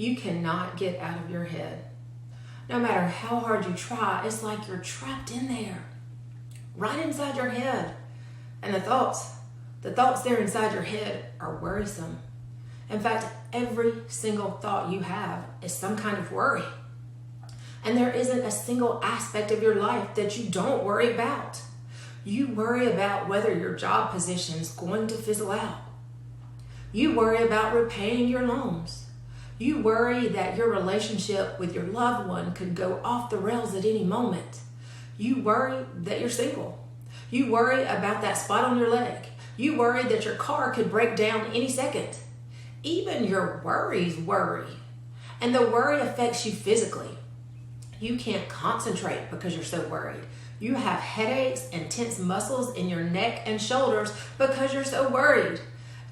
You cannot get out of your head. No matter how hard you try, it's like you're trapped in there, right inside your head. And the thoughts there inside your head are worrisome. In fact, every single thought you have is some kind of worry. And there isn't a single aspect of your life that you don't worry about. You worry about whether your job position is going to fizzle out. You worry about repaying your loans. You worry that your relationship with your loved one could go off the rails at any moment. You worry that you're single. You worry about that spot on your leg. You worry that your car could break down any second. Even your worries worry. And the worry affects you physically. You can't concentrate because you're so worried. You have headaches and tense muscles in your neck and shoulders because you're so worried.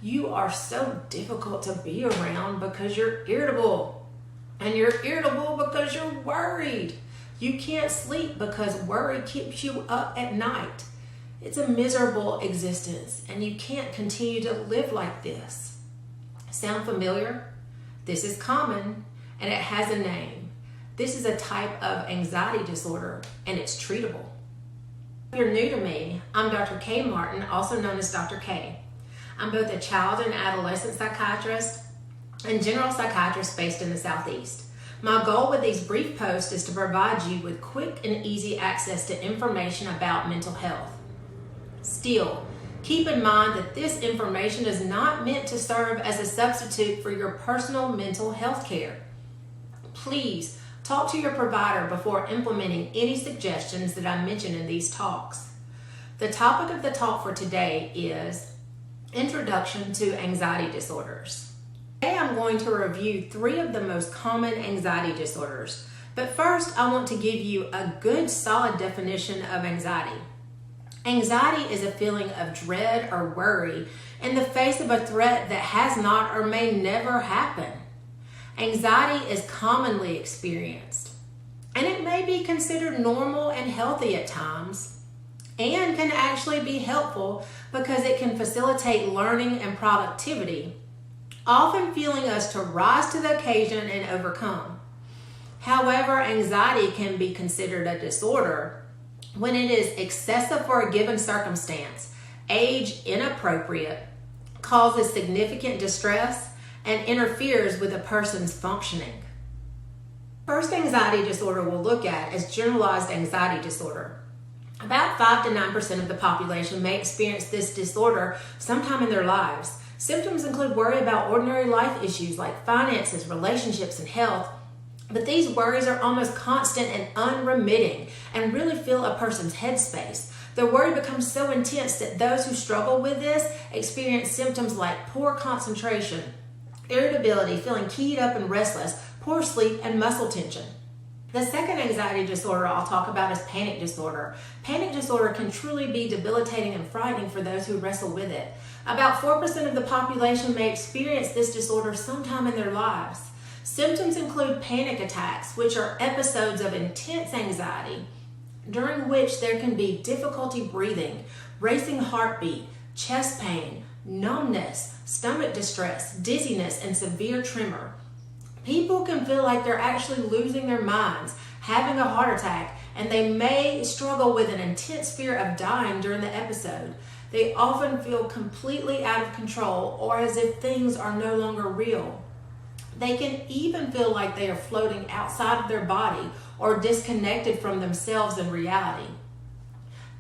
You are so difficult to be around because you're irritable. And you're irritable because you're worried. You can't sleep because worry keeps you up at night. It's a miserable existence, and you can't continue to live like this. Sound familiar? This is common, and it has a name. This is a type of anxiety disorder, and it's treatable. If you're new to me, I'm Dr. K. Martin, also known as Dr. K. I'm both a child and adolescent psychiatrist and general psychiatrist based in the Southeast. My goal with these brief posts is to provide you with quick and easy access to information about mental health. Still, keep in mind that this information is not meant to serve as a substitute for your personal mental health care. Please talk to your provider before implementing any suggestions that I mention in these talks. The topic of the talk for today is Introduction to Anxiety Disorders. Today I'm going to review 3 of the most common anxiety disorders. But first, I want to give you a good solid definition of anxiety. Anxiety is a feeling of dread or worry in the face of a threat that has not or may never happen. Anxiety is commonly experienced, and it may be considered normal and healthy at times, and can actually be helpful because it can facilitate learning and productivity, often fueling us to rise to the occasion and overcome. However, anxiety can be considered a disorder when it is excessive for a given circumstance, age inappropriate, causes significant distress, and interferes with a person's functioning. First anxiety disorder we'll look at is generalized anxiety disorder. About 5 to 9% of the population may experience this disorder sometime in their lives. Symptoms include worry about ordinary life issues like finances, relationships, and health. But these worries are almost constant and unremitting and really fill a person's headspace. The worry becomes so intense that those who struggle with this experience symptoms like poor concentration, irritability, feeling keyed up and restless, poor sleep, and muscle tension. The second anxiety disorder I'll talk about is panic disorder. Panic disorder can truly be debilitating and frightening for those who wrestle with it. About 4% of the population may experience this disorder sometime in their lives. Symptoms include panic attacks, which are episodes of intense anxiety, during which there can be difficulty breathing, racing heartbeat, chest pain, numbness, stomach distress, dizziness, and severe tremor. People can feel like they're actually losing their minds, having a heart attack, and they may struggle with an intense fear of dying during the episode. They often feel completely out of control or as if things are no longer real. They can even feel like they are floating outside of their body or disconnected from themselves and reality.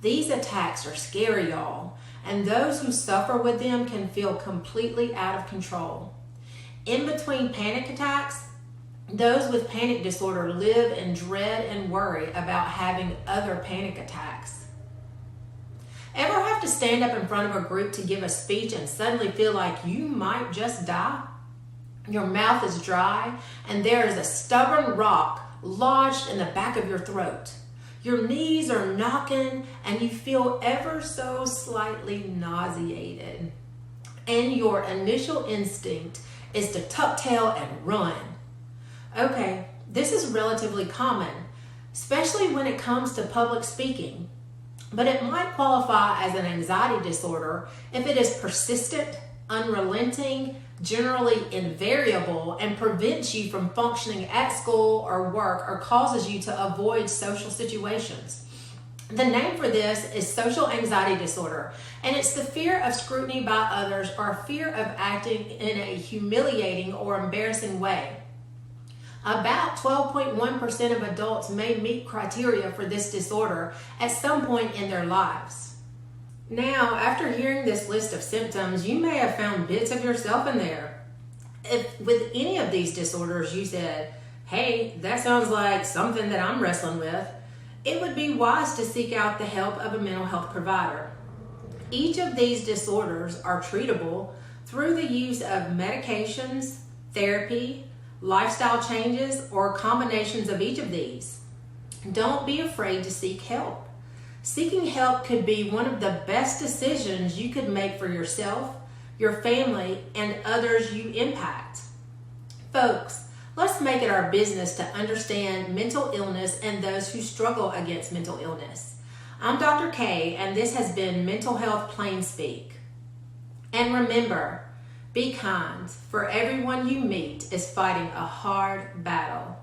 These attacks are scary, y'all, and those who suffer with them can feel completely out of control. In between panic attacks, those with panic disorder live in dread and worry about having other panic attacks. Ever have to stand up in front of a group to give a speech and suddenly feel like you might just die? Your mouth is dry and there is a stubborn rock lodged in the back of your throat. Your knees are knocking and you feel ever so slightly nauseated. And your initial instinct is to tuck tail and run. Okay, this is relatively common, especially when it comes to public speaking, but it might qualify as an anxiety disorder if it is persistent, unrelenting, generally invariable, and prevents you from functioning at school or work or causes you to avoid social situations. The name for this is social anxiety disorder, and it's the fear of scrutiny by others or fear of acting in a humiliating or embarrassing way. About 12.1% of adults may meet criteria for this disorder at some point in their lives. Now, after hearing this list of symptoms, you may have found bits of yourself in there. If with any of these disorders you said, hey, that sounds like something that I'm wrestling with, it would be wise to seek out the help of a mental health provider. Each of these disorders are treatable through the use of medications, therapy, lifestyle changes, or combinations of each of these. Don't be afraid to seek help. Seeking help could be one of the best decisions you could make for yourself, your family, and others you impact. Folks, let's make it our business to understand mental illness and those who struggle against mental illness. I'm Dr. K, and this has been Mental Health Plain Speak. And remember, be kind, for everyone you meet is fighting a hard battle.